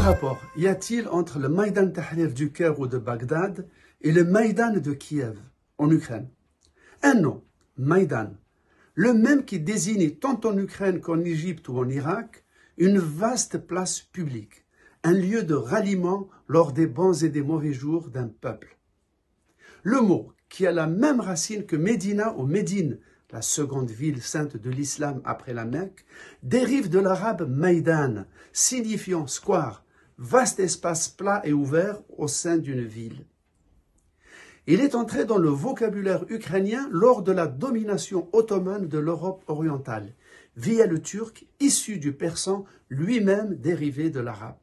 rapport y a-t-il entre le Maïdan Tahrir du Caire ou de Bagdad et le Maïdan de Kiev, en Ukraine? Un nom, Maïdan, le même qui désigne tant en Ukraine qu'en Égypte ou en Irak, une vaste place publique, un lieu de ralliement lors des bons et des mauvais jours d'un peuple. Le mot, qui a la même racine que Médina ou Médine, la seconde ville sainte de l'islam après la Mecque, dérive de l'arabe Maïdan, signifiant square, vaste espace plat et ouvert au sein d'une ville. Il est entré dans le vocabulaire ukrainien lors de la domination ottomane de l'Europe orientale, via le turc issu du persan, lui-même dérivé de l'arabe.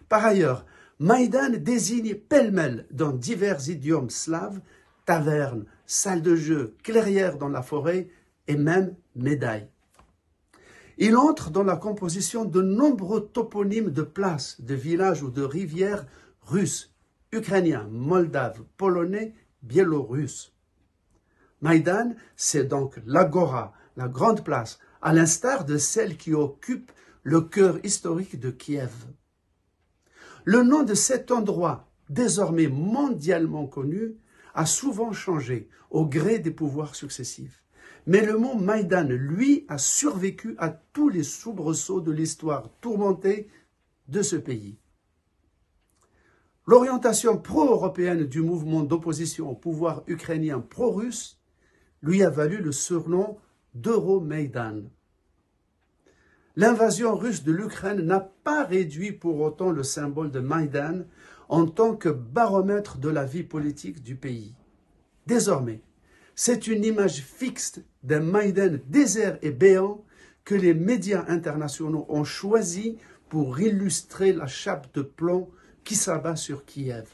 Par ailleurs, Maïdan désigne pêle-mêle dans divers idiomes slaves, taverne, salle de jeu, clairière dans la forêt et même médaille. Il entre dans la composition de nombreux toponymes de places, de villages ou de rivières russes, ukrainiens, moldaves, polonais, biélorusses. Maïdan, c'est donc l'agora, la grande place, à l'instar de celle qui occupe le cœur historique de Kiev. Le nom de cet endroit, désormais mondialement connu, a souvent changé au gré des pouvoirs successifs. Mais le mot Maïdan, lui, a survécu à tous les soubresauts de l'histoire tourmentée de ce pays. L'orientation pro-européenne du mouvement d'opposition au pouvoir ukrainien pro-russe lui a valu le surnom d'Euromaïdan. L'invasion russe de l'Ukraine n'a pas réduit pour autant le symbole de Maïdan en tant que baromètre de la vie politique du pays. Désormais, c'est une image fixe d'un Maïdan désert et béant que les médias internationaux ont choisi pour illustrer la chape de plomb qui s'abat sur Kiev.